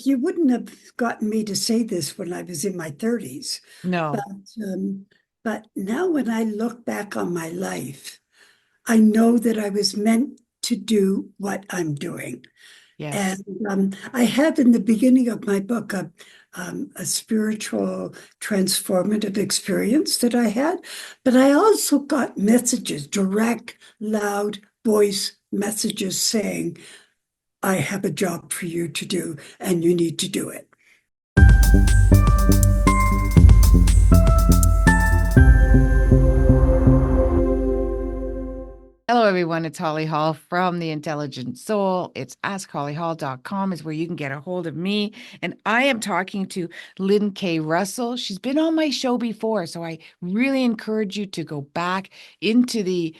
you wouldn't have gotten me to say this when I was in my 30s, but No. um, but now when I look back on my life, I know that I was meant to do what I'm doing. Yes. And I have in the beginning of my book a spiritual transformative experience that I had, but I also got messages, direct, loud voice messages saying, I have a job for you to do and you need to do it. Hello, everyone. It's Holly Hall from The Intelligent Soul. It's askhollyhall.com is where you can get a hold of me. And I am talking to Lynn K. Russell. She's been on my show before, so I really encourage you to go back into the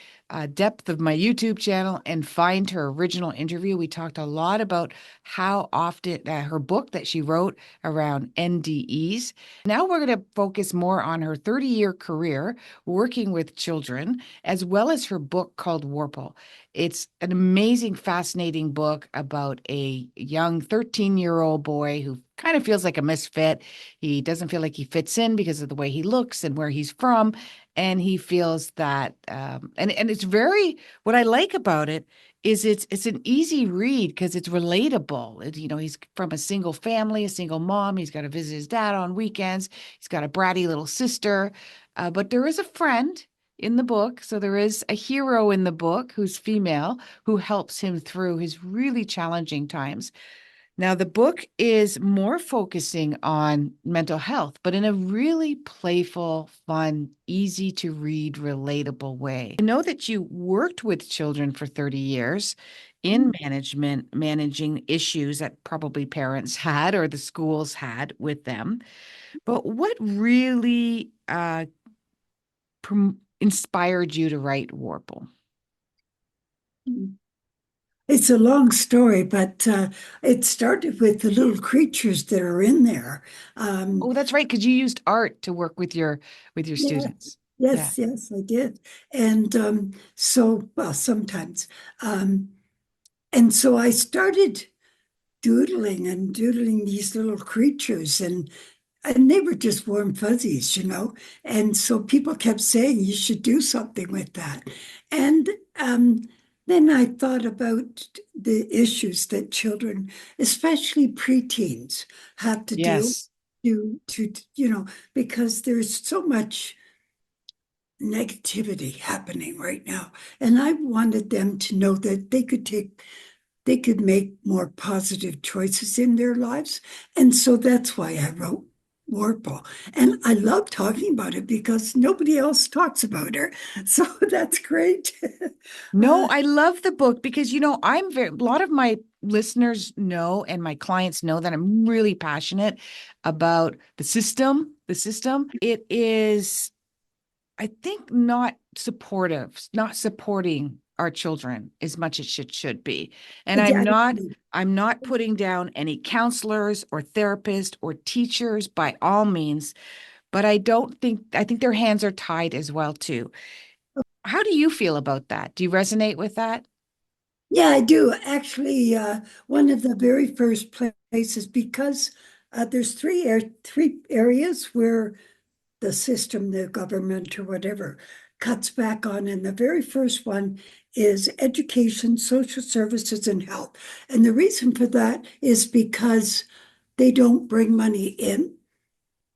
depth of my YouTube channel and find her original interview. We talked a lot about how often her book that she wrote around NDEs. Now we're going to focus more on her 30-year career working with children, as well as her book called Worpple. It's an amazing, fascinating book about a young 13-year-old boy who kind of feels like a misfit. He doesn't feel like he fits in because of the way he looks and where he's from. And he feels that, and it's very, what I like about it is it's an easy read because it's relatable. He's from a single family, a single mom. He's got to visit his dad on weekends. He's got a bratty little sister, but there is a friend in the book. So there is a hero in the book who's female who helps him through his really challenging times. Now, the book is more focusing on mental health, but in a really playful, fun, easy to read, relatable way. I know that you worked with children for 30 years in management, managing issues that probably parents had or the schools had with them. But what really inspired you to write Warple? It's a long story, but it started with the little creatures that are in there. Um, Oh, that's right, because you used art to work with your yeah, students. Yeah. yes, I did. And well, sometimes. Um, and so I started doodling and doodling these little creatures, and they were just warm fuzzies. And so people kept saying you should do something with that. And then I thought about the issues that children, especially preteens, have to deal Yes. to because there's so much negativity happening right now. And I wanted them to know that they could make more positive choices in their lives. And so that's why I wrote Warple. And I love talking about it because nobody else talks about her. So that's great. No, I love the book because, a lot of my listeners know and my clients know that I'm really passionate about the system. The system. It is, I think, not supporting our children as much as it should be. And I'm Yeah, not, I'm not putting down any counselors or therapists or teachers by all means, but I think their hands are tied as well too. How do you feel about that? Do you resonate with that? yeah, I do. Actually, one of the very first places, because there's three areas where the system, the government or whatever, cuts back on. And the very first one is education, social services, and health. And the reason for that is because they don't bring money in.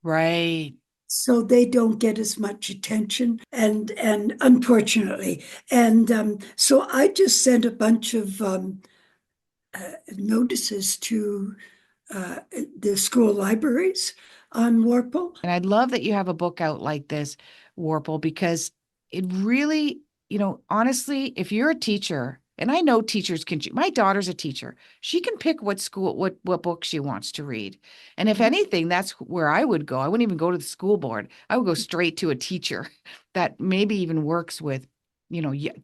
Right. So they don't get as much attention, and unfortunately, and so I just sent a bunch of notices to the school libraries on Warple. And I love that you have a book out like this, Warple, because it really, honestly, if you're a teacher, and I know teachers can, my daughter's a teacher. She can pick what book she wants to read. And if anything, that's where I would go. I wouldn't even go to the school board. I would go straight to a teacher that maybe even works with,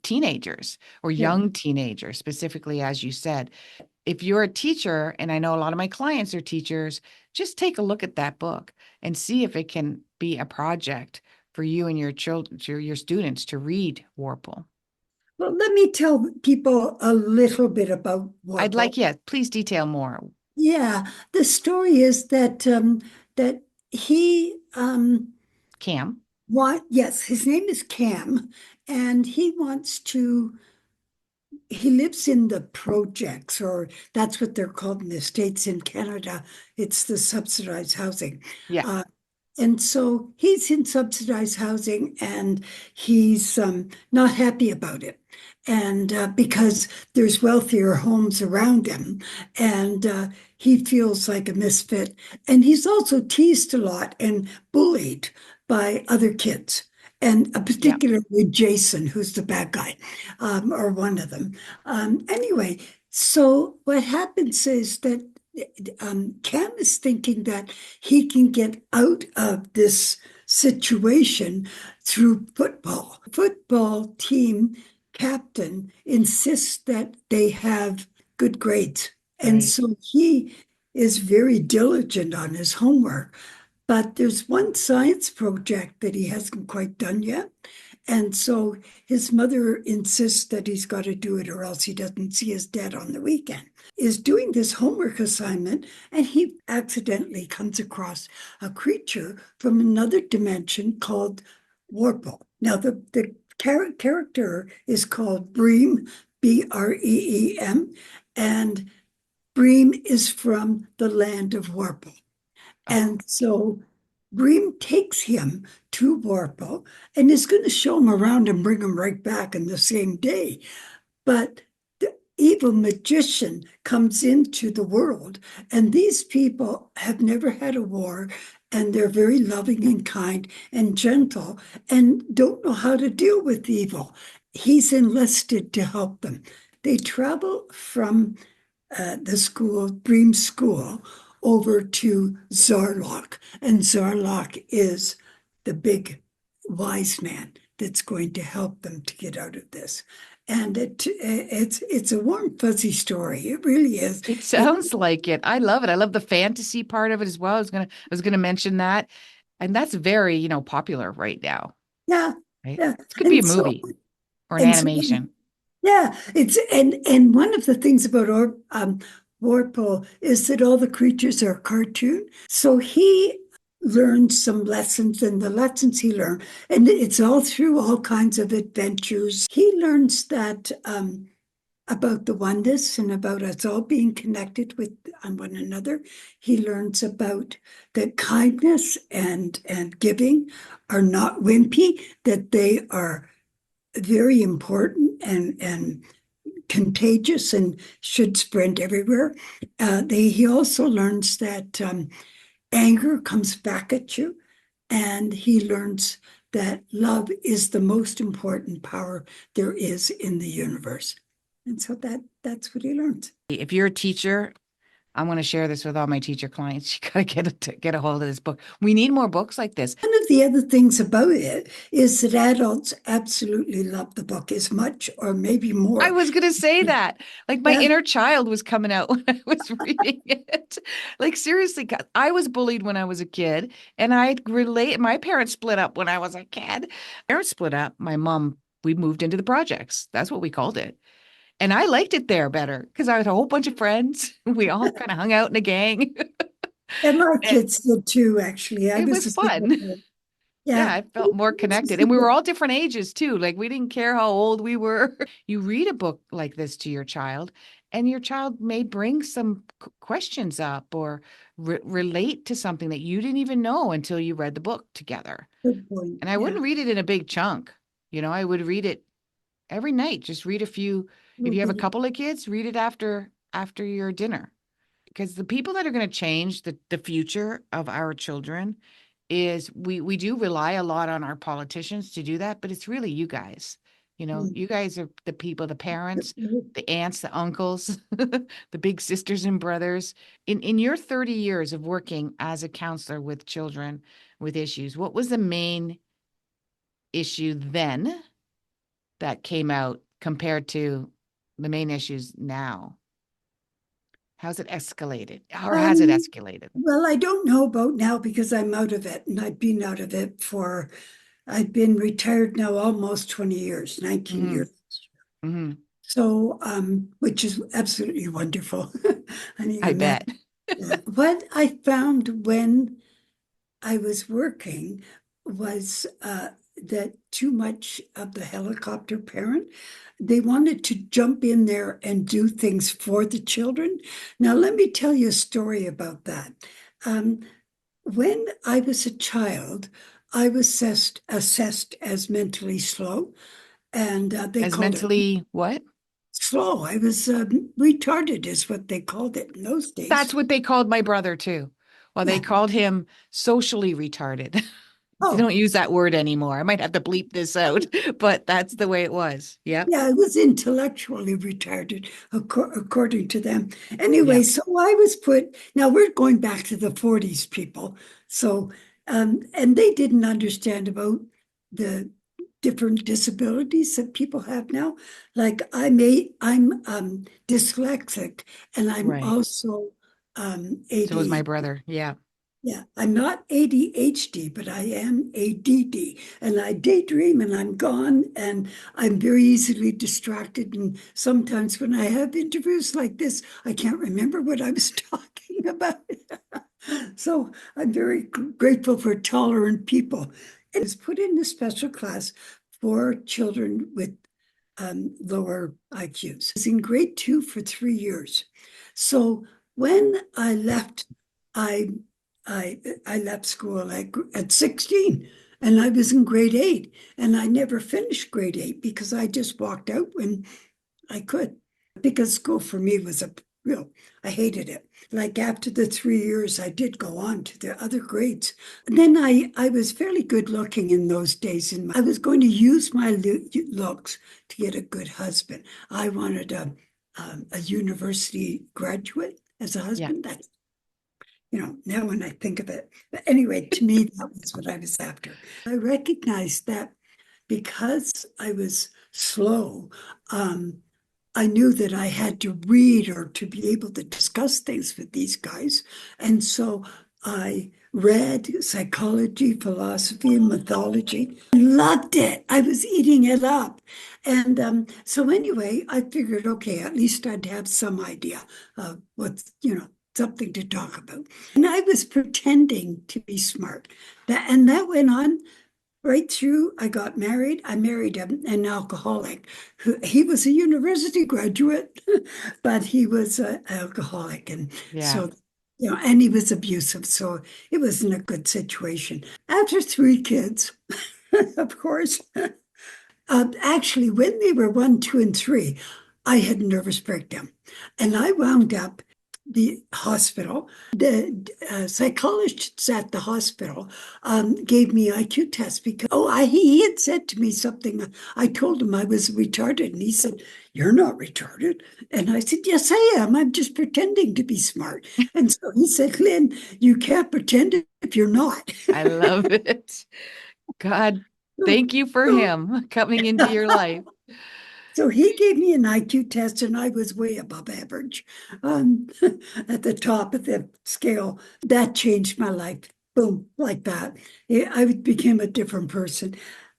teenagers or Yeah. young teenagers, specifically, as you said. If you're a teacher, and I know a lot of my clients are teachers, just take a look at that book and see if it can be a project for you and your children, your students to read Warple. Well, let me tell people a little bit about I'd Warple. like, yeah, please detail more. Yeah, the story is that that he Cam. yes, his name is Cam, and he lives in the projects, or that's what they're called in the States. In Canada, it's the subsidized housing. Yeah. Uh, and so he's in subsidized housing and he's not happy about it. And because there's wealthier homes around him, and he feels like a misfit. And he's also teased a lot and bullied by other kids, and Yeah. particularly Jason, who's the bad guy, or one of them. Anyway, so what happens is that Cam is thinking that he can get out of this situation through football. Football team captain insists that they have good grades. And Right. so he is very diligent on his homework. But there's one science project that he hasn't quite done yet. And so his mother insists that he's got to do it or else he doesn't see his dad on the weekend. Is doing this homework assignment, and he accidentally comes across a creature from another dimension called Worpple. Now, the character is called Bream, Breem, and Bream is from the land of Worpple. Oh, And so Bream takes him to Worpel and is going to show him around and bring him right back in the same day. But the evil magician comes into the world, and these people have never had a war, and they're very loving and kind and gentle and don't know how to deal with evil. He's enlisted to help them. They travel from the school, Bream School, over to Zarlok. And Zarlok is the big wise man that's going to help them to get out of this. And it's a warm, fuzzy story. It really is. it sounds like it. I love it. I love the fantasy part of it as well. I was gonna mention that. And that's very, popular right now, Yeah, right? yeah. This could be a And so movie or an and so animation. yeah, it's and one of the things about Warple is that all the creatures are cartoon. So he learned some lessons, and the lessons he learned, and it's all through all kinds of adventures. He learns that about the oneness and about us all being connected with on one another. He learns about that kindness and giving are not wimpy, that they are very important and contagious and should spread everywhere. He also learns that anger comes back at you, and he learns that love is the most important power there is in the universe. And so that's what he learns. If you're a teacher, I'm going to share this with all my teacher clients. You got to get a hold of this book. We need more books like this. One of the other things about it is that adults absolutely love the book as much or maybe I more. was going to say that. Like my Yeah, inner child was coming out when I was reading it. Like seriously, 'cause I was bullied when I was a kid, and I relate. My parents split up when I was a kid. Parents split up. My mom, we moved into the projects. That's what we called it. And I liked it there better because I had a whole bunch of friends. We all kind of hung out in a gang. and my And kids did too, actually. I it was was a single fun. parent. Yeah, Yeah. I felt more connected. And we were all different ages too. Like we didn't care how old we were. You read a book like this to your child, and your child may bring some questions up or relate to something that you didn't even know until you read the book together. Good point. And I Yeah. wouldn't read it in a big chunk. I would read it every night. Just read a few. If you have a Mhm. couple of kids, read it after your dinner. Because the people that are going to change the future of our children is we do rely a lot on our politicians to do that, but it's really you guys. You guys are the people, the parents, Mhm. the aunts, the uncles, the big sisters and brothers. In your 30 years of working as a counselor with children with issues, what was the main issue then that came out compared to the main issues now? How's it escalated? Or has it Um, escalated? well, I don't know about now because I'm out of it, and I've been out of it I've been retired now almost 20 years, 19 Hmm. years. Hmm. So, which is absolutely wonderful. I think I I'm bet. What I found when I was working was that too much of the helicopter parent, they wanted to jump in there and do things for the children. Now, let me tell you a story about that. Um, when I was a child, I was assessed as mentally slow, and they As called it mentally what? slow. I was retarded, is what they called it in those days. That's what they called my brother too. Well, they Yeah. called him socially retarded. They Oh, don't use that word anymore. I might have to bleep this out, but that's the way it was. Yep. yeah, I was intellectually retarded, according to them. Anyway, Yep. so I was put, now we're going back to the 40s, people. So, and they didn't understand about the different disabilities that people have now. Like I'm dyslexic, and I'm Right. also So was my ADHD. brother. Yeah. Yeah, I'm not ADHD, but I am ADD. And I daydream and I'm gone and I'm very easily distracted. And sometimes when I have interviews like this, I can't remember what I was talking about. So I'm very grateful for tolerant people. And it's put in a special class for children with lower IQs. I was in grade two for 3 years. So when I left, I I left school at 16 and I was in grade eight and I never finished grade eight because I just walked out when I could because school for me was a real, I hated it. Like after the 3 years, I did go on to the other grades. And then I was fairly good looking in those days. And I was going to use my looks to get a good husband. I wanted a university graduate as a Yeah. husband. That's, now when I think of it. But anyway, to me, that was what I was after. I recognized that because I was slow, I knew that I had to read or to be able to discuss things with these guys. And so I read psychology, philosophy, and mythology. I loved it. I was eating it up. And so anyway, I figured, okay, at least I'd have some idea of what's, something to talk about. And I was pretending to be smart. And that went on right through. I got married. I married an alcoholic. He was a university graduate, but he was an alcoholic, and Yeah. so and he was abusive, so it wasn't a good situation. After three kids, of course, actually, when they were one, two, and three, I had a nervous breakdown, and I wound up the hospital. The psychologists at the hospital gave me IQ tests because he had said to me something. I told him I was retarded, and he said, "You're not retarded." And I said, "Yes, I am. I'm just pretending to be smart." And so he said, "Lynn, you can't pretend if you're not." I love it. God, thank you for him coming into your life. So he gave me an IQ test, and I was way above average um, at the top of the scale. That changed my life. Boom, like that. I became a different person.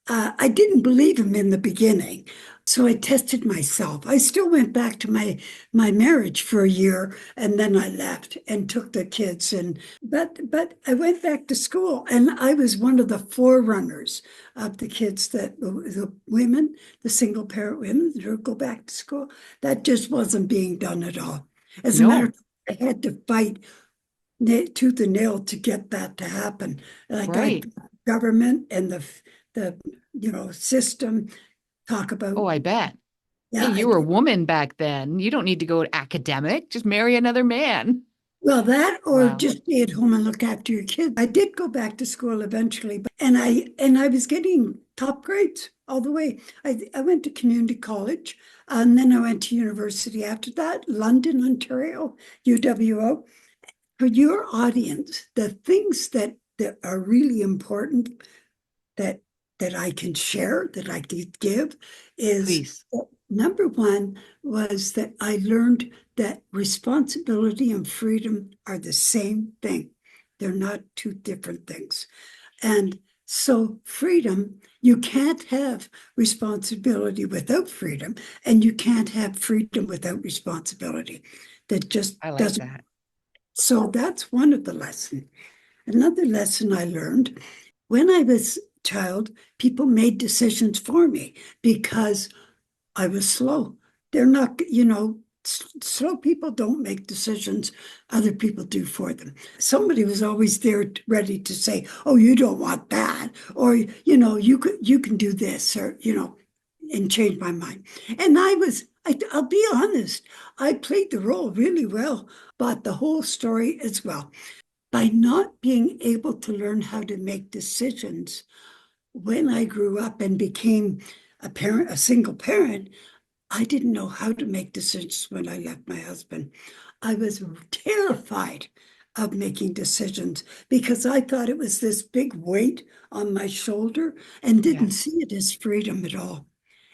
I didn't believe him in the beginning, so I tested myself. I still went back to my marriage for a year, and then I left and took the kids. And but I went back to school, and I was one of the forerunners of the kids that the women, the single parent women that would go back to school. That just wasn't being done at all. As a matter No, of fact, I had to fight tooth and nail to get that to happen. Like right. government and the system talk about. Oh, I bet. Hey, Yeah, you were a woman back then. You don't need to go academic. Just marry another man. well, that or Wow. just stay at home and look after your kids. I did go back to school eventually, and I was getting top grades all the way. I went to community college, and then I went to university after that, London, Ontario, UWO. For your audience, the things that are really important that that I can share, that I could give, is Please. number one was that I learned that responsibility and freedom are the same thing. They're not two different things. And so, freedom, you can't have responsibility without freedom, and you can't have freedom without responsibility. That just I like doesn't. that. So that's one of the lessons. Another lesson I learned when I was a child, people made decisions for me because I was slow. They're not, slow people don't make decisions, other people do for them. Somebody was always there ready to say, "Oh, you don't want that," or you can do this, or and change my mind. And I'll be honest, I played the role really well, but the whole story as well. By not being able to learn how to make decisions when I grew up and became a single parent, I didn't know how to make decisions when I left my husband. I was terrified of making decisions because I thought it was this big weight on my shoulder and Yeah. didn't see it as freedom at all.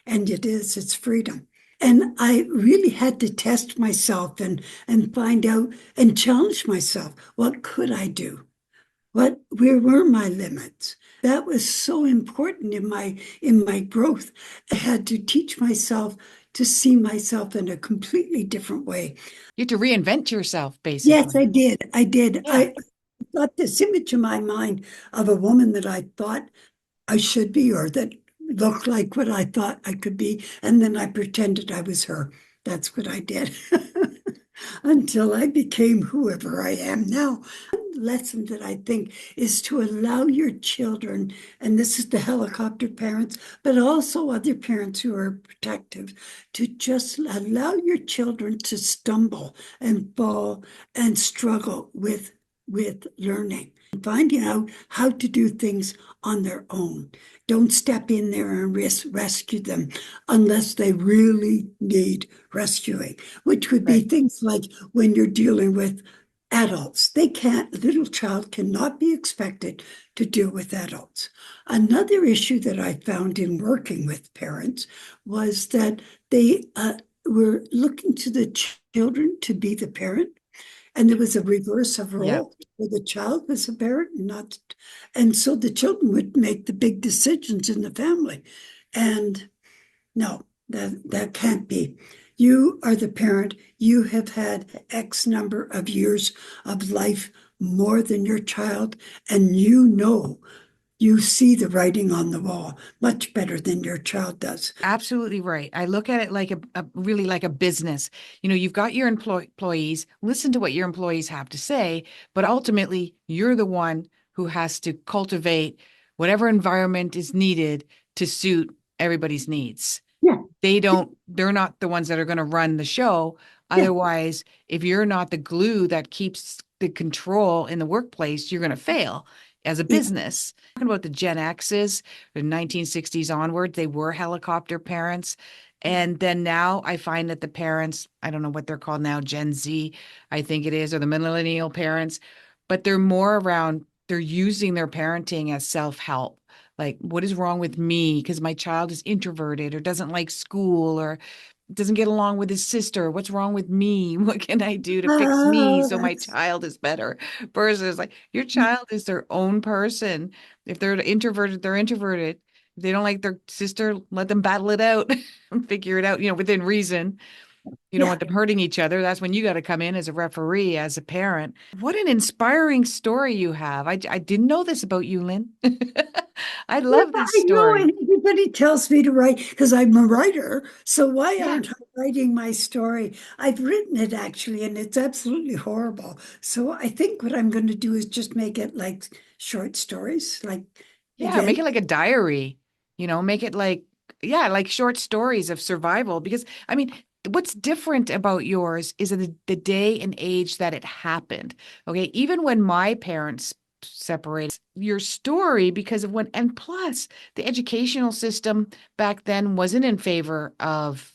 And it's freedom. And I really had to test myself and find out and challenge myself. What could I do? Where were my limits? That was so important in my growth. I had to teach myself to see myself in a completely different way. You have to reinvent yourself, Yes, basically. I did. I did. Yeah. I got this image in my mind of a woman that I thought I should be, or that looked like what I thought I could be. And then I pretended I was her. That's what I did until I became whoever I am now. Lesson that I think is to allow your children, and this is the helicopter parents, but also other parents who are protective, to just allow your children to stumble and fall and struggle with learning, finding out how to do things on their own. Don't step in there and rescue them unless they really need rescuing, which would be Right. things like when you're dealing with adults. A little child cannot be expected to deal with adults. Another issue that I found in working with parents was that they were looking to the children to be the parent. And there was a reverse of Yeah. role where the child was a parent, not, and so the children would make the big decisions in the family. And no, that can't be. You are the parent. You have had X number of years of life more than your child, and you see the writing on the wall much better than your child does. Absolutely right. I look at it like really like a business. You've got your employees, listen to what your employees have to say, but ultimately you're the one who has to cultivate whatever environment is needed to suit everybody's needs. Yeah, They're not the ones that are going to run the show. yeah, Otherwise, if you're not the glue that keeps the control in the workplace, you're going to fail as a yeah. business. Talking about the Gen X's, the 1960s onward, they were helicopter parents. And then now I find that the parents, I don't know what they're called now, Gen Z, I think it is, or the millennial parents, but they're more around, they're using their parenting as self-help. Like, what is wrong with me? Because my child is introverted or doesn't like school or doesn't get along with his sister. What's wrong with me? What can I do to fix me Oh, so my child is better? Versus like your child is their own person. If they're introverted, they're introverted. If they don't like their sister, let them battle it out and figure it out, within reason. You don't yeah. want them hurting each other. That's when you got to come in as a referee, as a parent. What an inspiring story you have. I didn't know this about you, Lynn. I Yeah, love but this I know, story. and everybody tells me to write because I'm a writer. So why Yeah. aren't I writing my story? I've written it actually, and it's absolutely horrible. So I think what I'm going to do is just make it like short stories, like Yeah, make it event. like a diary, make it like, yeah, like short stories of survival. Because, I mean, what's different about yours is the day and age that it happened. Okay. Even when my parents separated, your story, because of and plus the educational system back then wasn't in favor of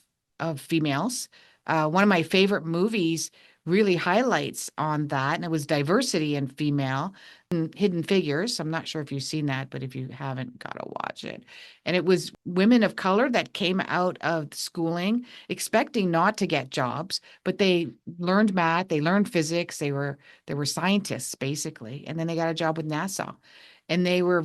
females. One of my favorite movies really highlights on that, and it was diversity in female. Hidden Figures. I'm not sure if you've seen that, but if you haven't, gotta watch it. And it was women of color that came out of schooling expecting not to get jobs, but they learned math, they learned physics, they were scientists basically, and then they got a job with NASA. And they were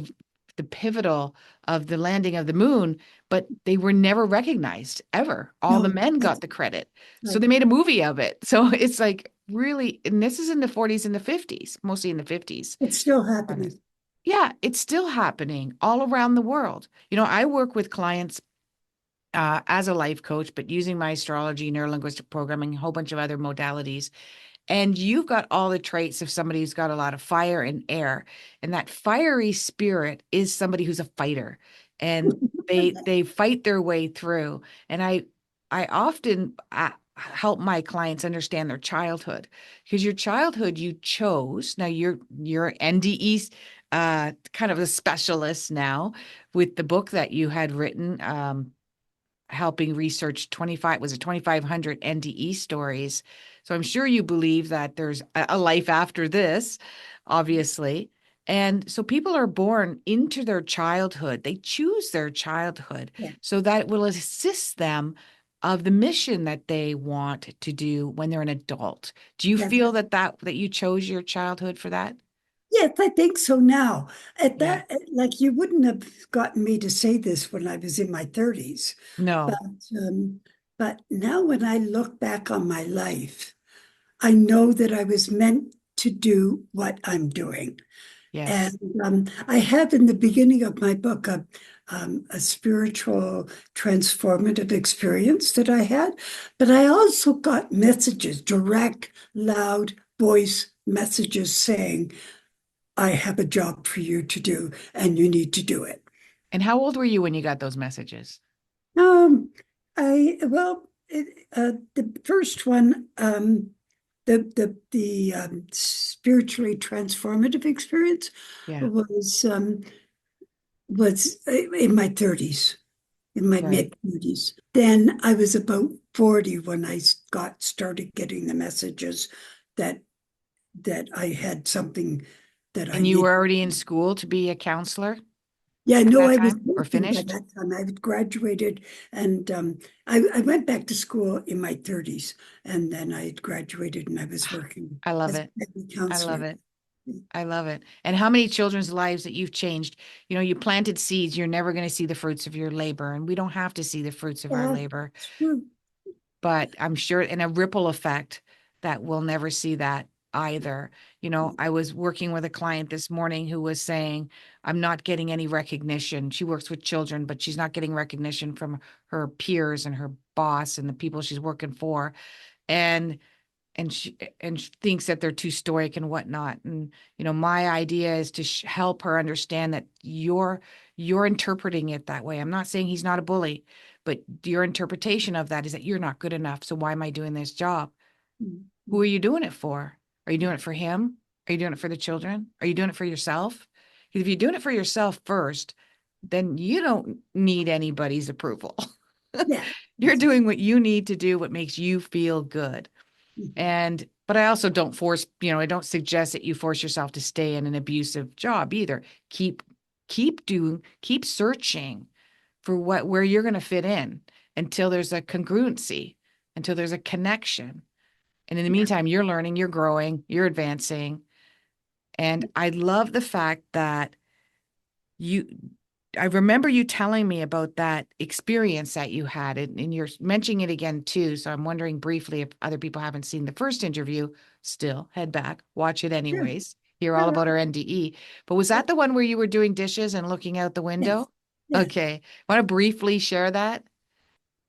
the pivotal of the landing of the moon, but they were never recognized ever. All the No, men that's got the credit. So right. they made a movie of it. So it's like really, and this is in the 40s and the 50s, mostly in the 50s. It's still on happening. this. Yeah, it's still happening all around the world. I work with clients as a life coach, but using my astrology, neurolinguistic programming, a whole bunch of other modalities. And you've got all the traits of somebody who's got a lot of fire and air. And that fiery spirit is somebody who's a fighter. And they fight their way through. And I often help my clients understand their childhood, because your childhood you chose. Now you're NDE kind of a specialist now with the book that you had written, helping research 25, was it 2,500 NDE stories. So I'm sure you believe that there's a life after this, obviously. And so people are born into their childhood. They choose their childhood Yeah, so that it will assist them of the mission that they want to do when they're an adult. Do you yeah, feel that you chose your childhood for that? yes, I think so now. At Yeah. that, like you wouldn't have gotten me to say this when I was in my 30s, but No. um, but now when I look back on my life, I know that I was meant to do what I'm doing. Yes. And I have in the beginning of my book a spiritual transformative experience that I had, but I also got messages, direct, loud voice messages saying, I have a job for you to do and you need to do it. And how old were you when you got those messages? Um, the first one, the spiritually transformative experience Yeah. was in my 30s, in my Right. mid 30s. Then I was about 40 when I started getting the messages that I had something that I And you were needed. already in school to be a counselor Yeah, at no, that I was time or working by finished? that time. I had graduated and I went back to school in my 30s and then I had graduated and I was working I love as it. a family I love counselor. it. I love it. And how many children's lives that you've changed? You planted seeds, you're never going to see the fruits of your labor. And we don't have to see the fruits of our Yeah, labor, true. but I'm sure in a ripple effect that we'll never see that either. I was working with a client this morning who was saying, I'm not getting any recognition. She works with children, but she's not getting recognition from her peers and her boss and the people she's working for. And she thinks that they're too stoic and whatnot. And my idea is to help her understand that you're interpreting it that way. I'm not saying he's not a bully, but your interpretation of that is that you're not good enough. So why am I doing this job? Who are you doing it for? Are you doing it for him? Are you doing it for the children? Are you doing it for yourself? Because if you're doing it for yourself first, then you don't need anybody's approval. Yeah. You're doing what you need to do, what makes you feel good. But I also don't force, I don't suggest that you force yourself to stay in an abusive job either. Keep searching for where you're going to fit in until there's a congruency, until there's a connection. And in the Yeah. meantime, you're learning, you're growing, you're advancing. And I love the fact that you I remember you telling me about that experience that you had, and you're mentioning it again too. So I'm wondering briefly, if other people haven't seen the first interview, still head back, watch it Yeah. anyways, hear all Yeah. about our NDE. But was that the one where you were doing dishes and looking out the Yes. window? Yes. Okay. Want to briefly share that?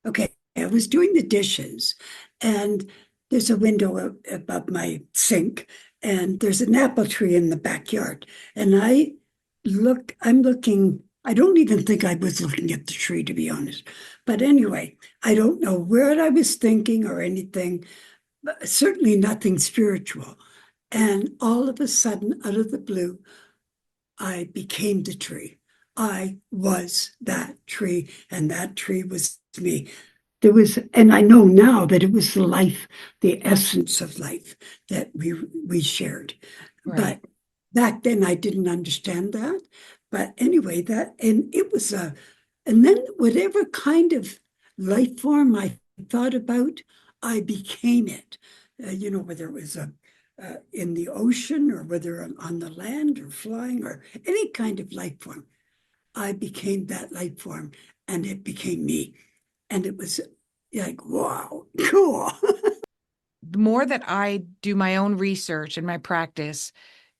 Okay. I was doing the dishes and there's a window above my sink and there's an apple tree in the backyard. And I'm looking, I don't even think I was looking at the tree, to be honest. But anyway, I don't know what I was thinking or anything, but certainly nothing spiritual. And all of a sudden, out of the blue, I became the tree. I was that tree, and that tree was me. And I know now that it was the life, the essence of life that we shared. Right. But back then I didn't understand that. But anyway, and it was and then whatever kind of life form I thought about, I became it. Whether it was in the ocean or whether I'm on the land or flying or any kind of life form, I became that life form and it became me. And it was like, wow, cool. the more that I do my own research and my practice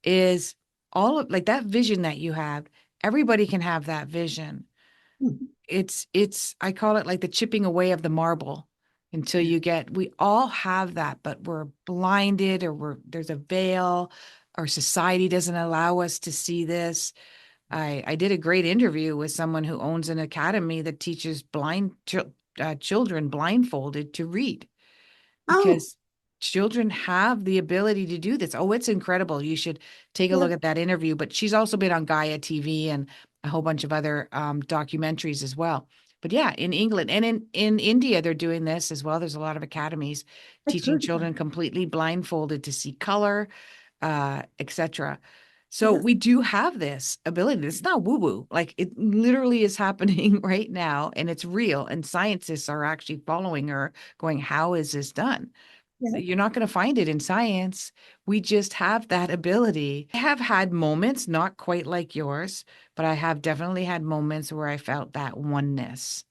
is all of like that vision that you have, everybody can have that vision. Mhm. It's I call it like the chipping away of the marble until Yeah. you get, we all have that, but we're blinded, or there's a veil, or society doesn't allow us to see this. I did a great interview with someone who owns an academy that teaches children blindfolded to read, Oh, because children have the ability to do this. Oh, it's incredible. You should take a yeah, look at that interview. But she's also been on Gaia TV and a whole bunch of other documentaries as well. But yeah, in England and in India, they're doing this as well. There's a lot of academies I've teaching heard of that. children completely blindfolded to see color, etc. So Yeah. we do have this ability. It's not woo-woo. Like it literally is happening right now, and it's real. And scientists are actually following her, going, "How is this done?" Yeah. You're not going to find it in science. We just have that ability. I have had moments, not quite like yours, but I have definitely had moments where I felt that oneness.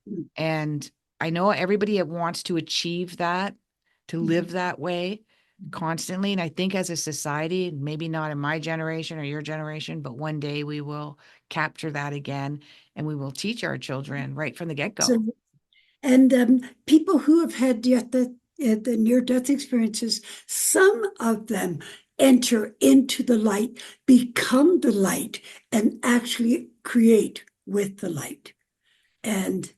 Mm. And I know everybody wants to achieve that, to Mhm. live that way constantly. And I think as a society, maybe not in my generation or your generation, but one day we will capture that again, and we will teach our children right from the So, get-go. and people who have had the near-death experiences, some of them enter into the light, become the light, and actually create with the light. And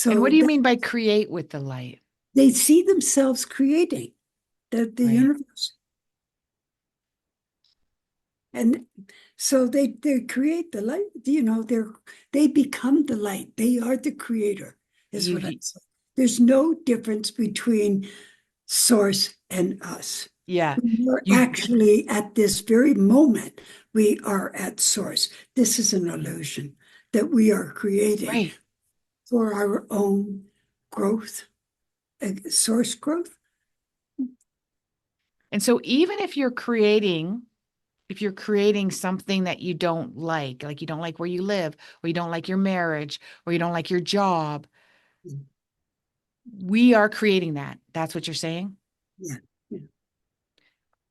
And what so do you that mean by create with the light? they see themselves creating the Right. universe. And so they create the light, they become the light. They are the creator, is what I'm You, saying. There's no difference between source and us. yeah, We're you, actually at this very moment, we are at source. This is an illusion that we are creating right. for our own growth, source growth. And so even if you're creating something that you don't like you don't like where you live, or you don't like your marriage, or you don't like your job, we are creating that. That's what you're saying? Yeah. Yeah.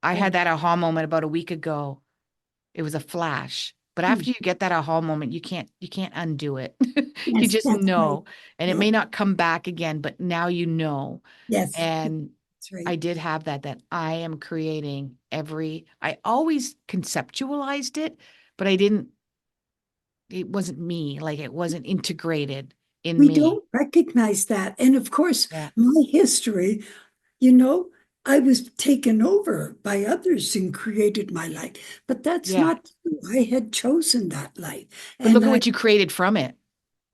I had And that aha moment about a week ago. It was a flash. But after mm, you get that aha moment, you can't undo it. You yes, just that's right. know. And it Yeah. may not come back again, but now you know. Yes, And that's right. I did have that I am creating I always conceptualized it, but it wasn't me. Like it wasn't integrated in We me. don't recognize that. And of course, Yeah. my history, you know, I was taken over by others and created my life. But that's Yeah. not true. I had chosen that life. But look And at what you created from it.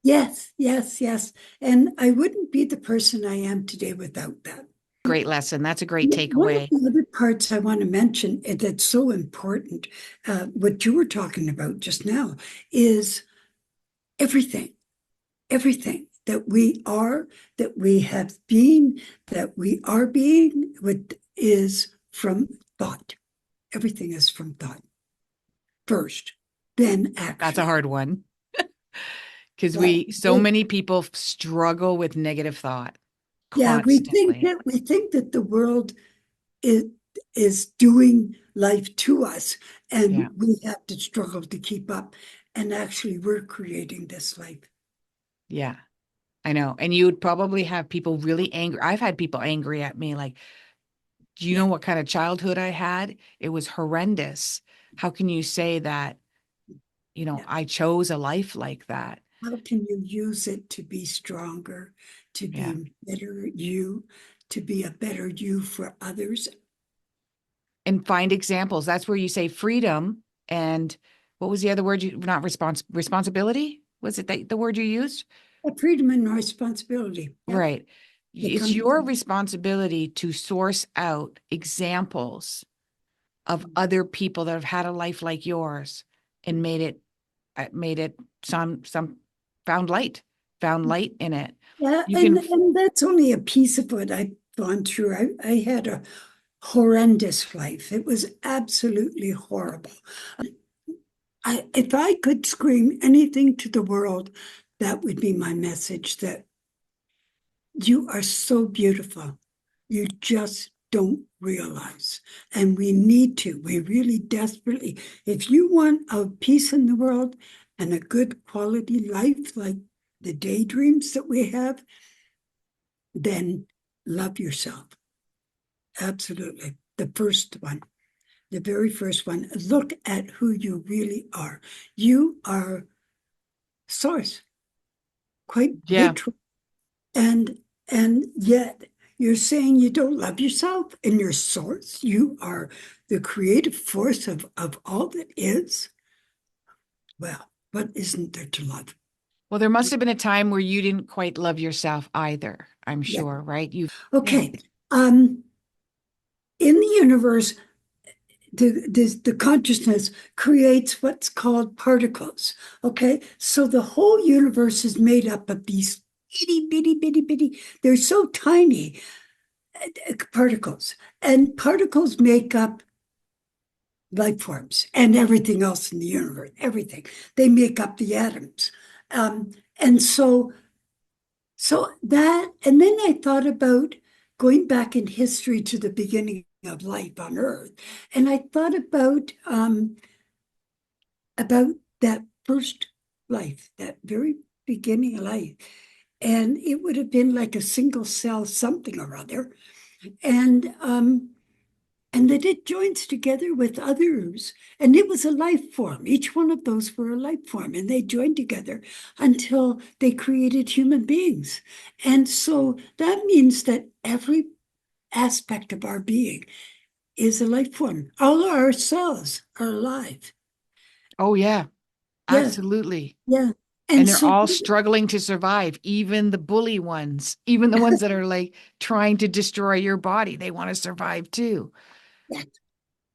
yes, yes, yes. And I wouldn't be the person I am today without that. Great lesson. That's a great One of takeaway. the other parts I want to mention that's so important, what you were talking about just now, is everything. Everything that we are, that we have been, that we are being, is from thought. Everything is from thought first, then That's a action. hard one, because But so many people struggle with negative thought yeah, constantly. we think that the world is is doing life to us, Yeah. and we have to struggle to keep up. And actually, we're creating this life. Yeah. I know. And you would probably have people really angry. I've had people angry at me like, do you know Yeah, what kind of childhood I had? It was horrendous. How can you say that, yeah. I chose a life like that? How can you use it to be stronger, to Yeah. be better you, to be a better you for others? And find examples. That's where you say freedom. And what was the other word not responsibility? Was it the word you used? A freedom and responsibility. Yep. Right. That It's comes your from responsibility to source out examples of other people that have had a life like yours and made it some found light in it. yeah, You can, and that's only a piece of what I've gone through. I had a horrendous life. It was absolutely horrible. If I could scream anything to the world, that would be my message, that you are so beautiful. You just don't realize. And we need to. We really desperately, if you want a peace in the world and a good quality life like the daydreams that we have, then love yourself. Absolutely. The first one, the very first one. Look at who you really are. You are source, quite Yeah. literal. And yet you're saying you don't love yourself and your source. You are the creative force of all that is. Well, what isn't there to love? Well, there must have been a time where you didn't quite love yourself either, I'm Yeah. sure, right? Yeah. Okay. In the universe, the consciousness creates what's called particles. Okay. So the whole universe is made up of these itty bitty bitty bitty. They're so tiny particles. And particles make up life forms and everything else in the universe, everything. They make up the atoms. And so that, and then I thought about going back in history to the beginning of life on Earth, and I thought about that first life, that very beginning life, and it would have been like a single cell something or other, and and that it joins together with others. And it was a life form. Each one of those were a life form, and they joined together until they created human beings. And so that means that every aspect of our being is a life form. All our cells are alive. Oh, yeah, Yes, absolutely. yeah. And And they're so, all struggling to survive, even the bully ones, even the ones that are like trying to destroy your body. They want to survive too. yeah.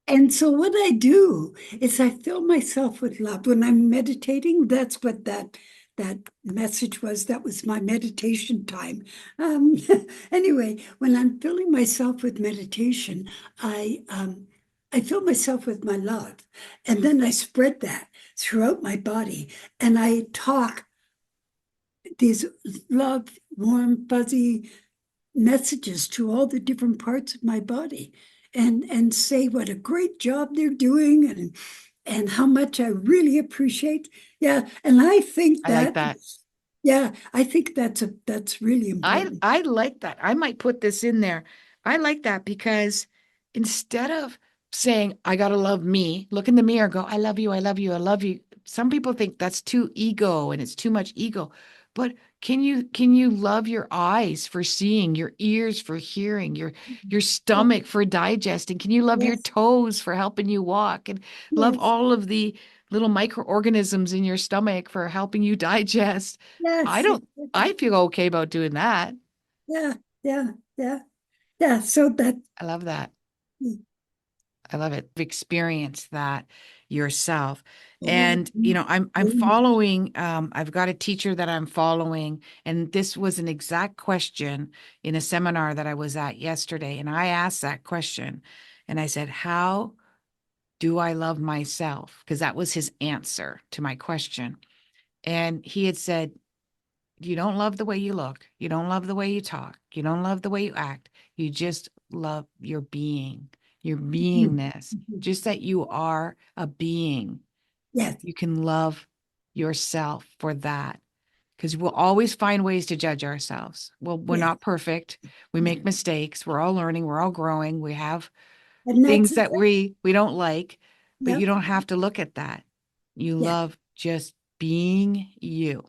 And so what I do is I fill myself with love. When I'm meditating, that's what that message was. That was my meditation time. Um, anyway, when I'm filling myself with meditation, I fill myself with my love. And then I spread that throughout my body. And I talk these love, warm, fuzzy messages to all the different parts of my body and say what a great job they're doing and how much I really appreciate. Yeah, and I think I like that that. yeah, I think that's really important. I like that. I might put this in there. I like that because instead of saying, I gotta love me, look in the mirror, go, I love you, I love you, I love you. Some people think that's too ego and it's too much ego. But can you love your eyes for seeing, your ears for hearing, your Yeah, stomach for digesting? Can you love your yes, toes for helping you walk and love yes, all of the little microorganisms in your stomach for helping you digest? I yes, don't exactly. I feel okay about doing that. Yeah, yeah, yeah, yeah. So that I love that. I love it. Experience that yourself. oh, And I'm following, I've got a teacher that I'm following, and this was an exact question in a seminar that I was at yesterday. And I asked that question and I said, how do I love myself? Because that was his answer to my question. And he had said, you don't love the way you look. You don't love the way you talk. You don't love the way you act. You just love your being, your beingness, just that you are a being. yes, You can love yourself for that because we'll always find ways to judge ourselves. Well, we're yes, not perfect. We yeah. make mistakes. We're all learning. We're all growing. We have And that's things that we don't like, but yeah, you don't have to look at that. You yeah. love just being you.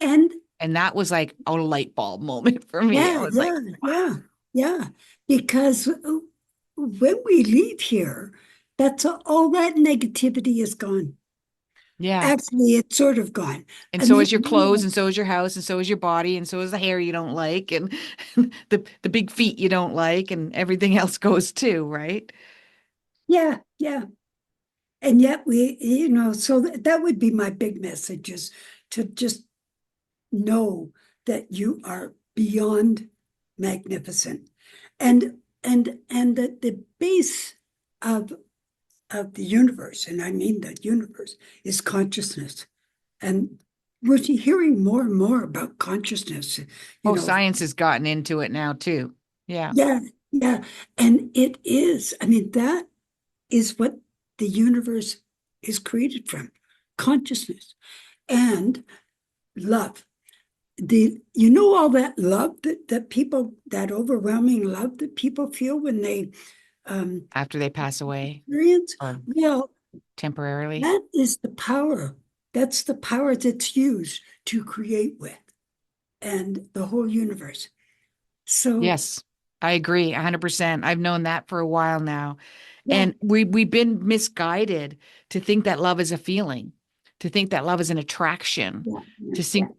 And And that was like a light bulb moment for me. I yeah, was like, yeah, wow. yeah, yeah. Because when we leave here, that's all that negativity is gone. Yeah. Actually, it's sort of gone. And And so then is your clothes, and so is your house, and so is your body, and so is the hair you don't like, and the big feet you don't like, and everything else goes too, right? yeah, yeah. And yet so that would be my big message is to just know that you are beyond magnificent. And that the base of of the universe, and I mean the universe, is consciousness. And we're hearing more and more about consciousness, you Oh, know, science has gotten into it now too. Yeah. yeah, Yeah, and it is. I mean, that is what the universe is created from, consciousness and love. All that love that people, that overwhelming love that people feel when they After they pass away experience. or Well, temporarily. that is the power. That's the power that's used to create with and the whole universe. So Yes, I agree 100%. I've known that for a while now. yeah, And we've been misguided to think that love is a feeling, to think that love is an attraction, yeah, yeah,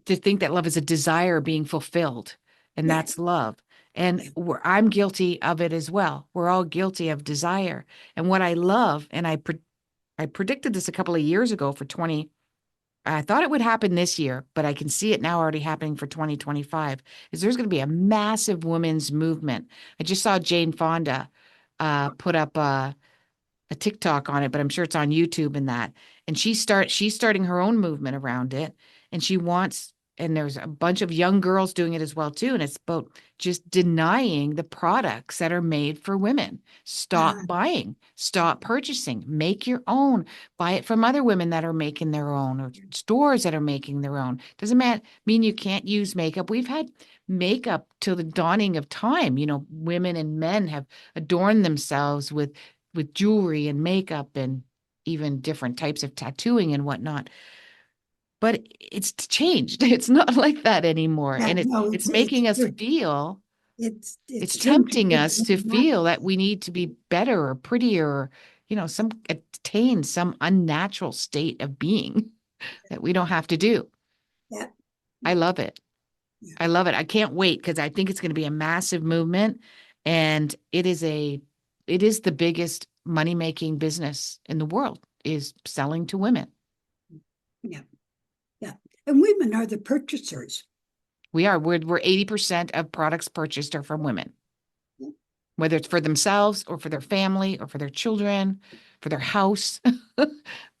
to think that love is a desire being fulfilled, and yeah, that's love. And yeah. I'm guilty of it as well. We're all guilty of desire. And what I love, and I predicted this a couple of years ago for 20. I thought it would happen this year, but I can see it now already happening for 2025, is there's going to be a massive women's movement. I just saw Jane Fonda put up a TikTok on it, but I'm sure it's on YouTube and that. And she's starting her own movement around it. And and there's a bunch of young girls doing it as well too. And it's about just denying the products that are made for women. Stop Uh, buying, stop purchasing, make your own, buy it from other women that are making their own or stores that are making their own. Doesn't mean you can't use makeup. We've had makeup till the dawning of time. Women and men have adorned themselves with jewelry and makeup and even different types of tattooing and whatnot. But it's changed. It's not like that anymore. yeah, And no, it's making us feel, it's it's turned tempting towards us to feel that we need to be better or prettier or, some attain some unnatural state of being that we don't have to do. that. I love it. Yeah, I love it. I can't wait because I think it's going to be a massive movement and it is the biggest money-making business in the world is selling to women. yeah, yeah. And women are the purchasers. We're 80% of products purchased are from women, Yeah, whether it's for themselves or for their family or for their children, for their house.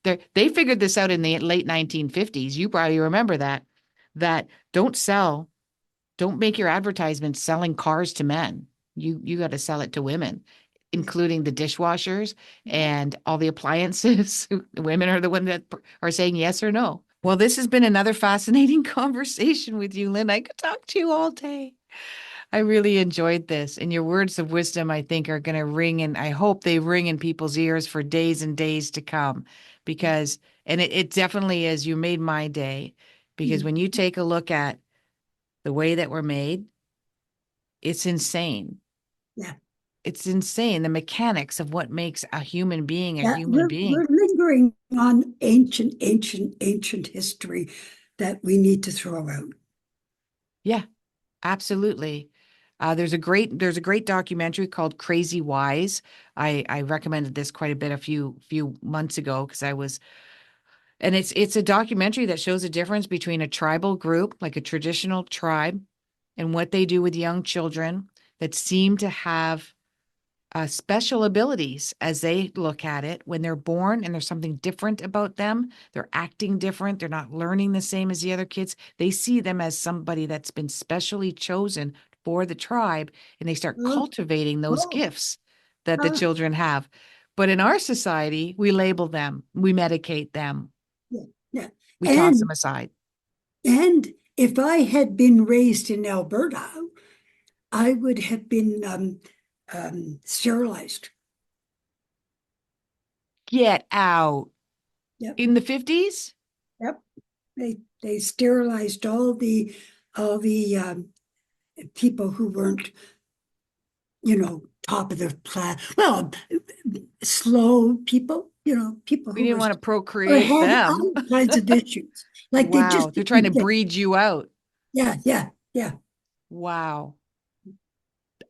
They figured this out in the late 1950s. You probably remember that don't sell don't make your advertisements selling cars to men. You got to sell it to women, yeah, including the dishwashers yeah. and all the appliances. Women are the ones that are saying yes or no. Well, this has been another fascinating conversation with you, Lynn. I could talk to you all day. I really enjoyed this. And your words of wisdom, I think, are going to ring, and I hope they ring in people's ears for days and days to come. Because, and it definitely is, you made my day. Because Mm, when you take a look at the way that we're made, it's insane. yeah. It's insane. The mechanics of what makes a human being a Yeah, human we're being. lingering on ancient history that we need to throw out. Yeah, absolutely. There's a great documentary called Crazy Wise. I recommended this quite a bit a few months ago because and it's a documentary that shows a difference between a tribal group, like a traditional tribe, and what they do with young children that seem to have special abilities as they look at it when they're born and there's something different about them. They're acting different. They're not learning the same as the other kids. They see them as somebody that's been specially chosen for the tribe and they start Oh, cultivating those oh, gifts that the ah, children have. But in our society, we label them, we medicate them, yeah, yeah. we toss them And aside. and if I had been raised in Alberta, I would have been sterilized. Get out. Yep, In the 50s? yep. They sterilized all the people who weren't, top of the class. Well, slow people, people We who didn't were want to or procreate had them. all kinds of issues. Like they Wow. just They're trying to didn't fit. breed you out. Yeah, yeah, yeah, Wow.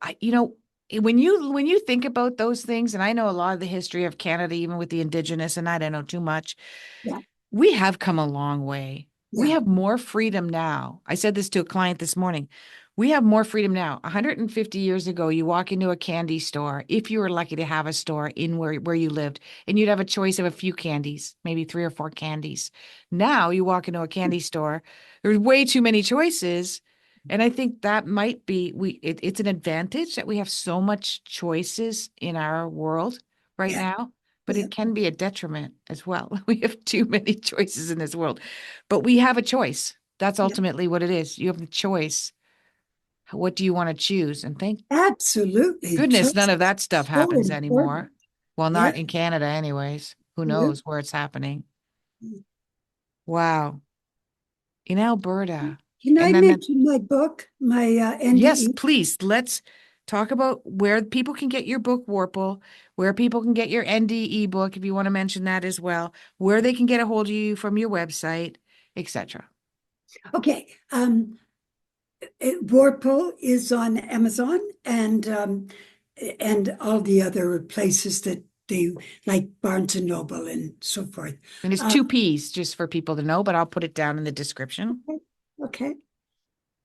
I, you know, when you think about those things, and I know a lot of the history of Canada, even with the Indigenous, and I don't know too much, yeah, we have come a long way. We yeah. have more freedom now. I said this to a client this morning. We have more freedom now. 150 years ago, you walk into a candy store, if you were lucky to have a store in where you lived, and you'd have a choice of a few candies, maybe three or four candies. Now you walk into a candy store, there's way too many choices. And I think that might be it's an advantage that we have so much choices in our world right Yeah, now, but yeah, it can be a detriment as well. We have too many choices in this world, but we have a choice. That's yeah. ultimately what it is. You have the choice. What do you want to choose? And thank Absolutely. goodness Choice none of is that stuff so happens important. anymore. Well, Yeah. not in Canada anyways. Who Yeah. knows where it's happening? Wow. In Alberta. Can I And then mention my book, my yes, NDE? please. Let's talk about where people can get your book, Worpple, where people can get your NDE book, if you want to mention that as well, where they can get a hold of you from your website, etc. Okay. Worpple is on Amazon and all the other places that they like Barnes and Noble and so forth. And it's Uh, two P's just for people to know, but I'll put it down in the description. okay. Okay.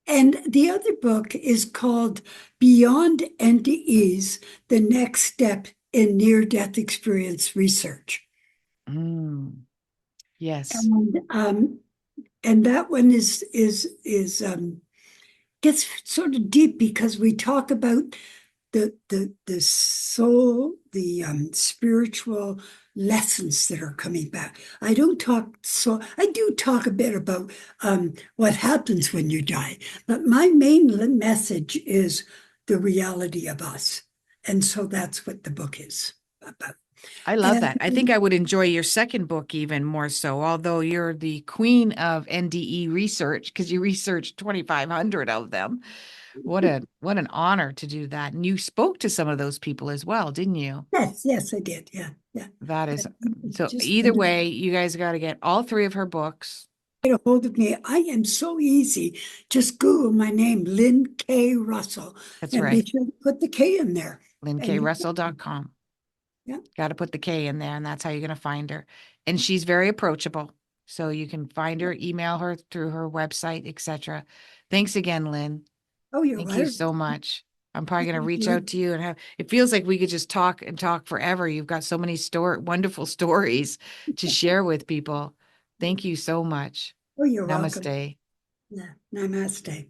And the other book is called Beyond NDEs, The Next Step in Near-Death Experience Research. Mm, yes. And that one is gets sort of deep because we talk about the soul, the spiritual lessons that are coming back. I don't talk so I do talk a bit about what happens when you die, but my main message is the reality of us, and so that's what the book is about. I love And that. I think I would enjoy your second book even more so, although you're the queen of NDE research because you researched 2,500 of them. What an honor to do that. And you spoke to some of those people as well, didn't you? yes, yes, I did. Yeah, yeah. That is so Just either way, you guys got to get all three of her books. get a hold of me. I am so easy. Just Google my name, Lynn K. Russell, That's and be right. sure to put the K in there. And you, LynnKRussell.com. yeah. Got to put the K in there, and that's how you're going to find her. And she's very approachable. So you can find her, email her through her website, etc. Thanks again, Lynn. Oh, you're Thank you right. so much. I'm probably going to Thank reach you. out to you and have it feels like we could just talk and talk forever. You've got so many wonderful stories to share with people. Thank you so much. Oh, you're welcome. Namaste. Yeah. Namaste.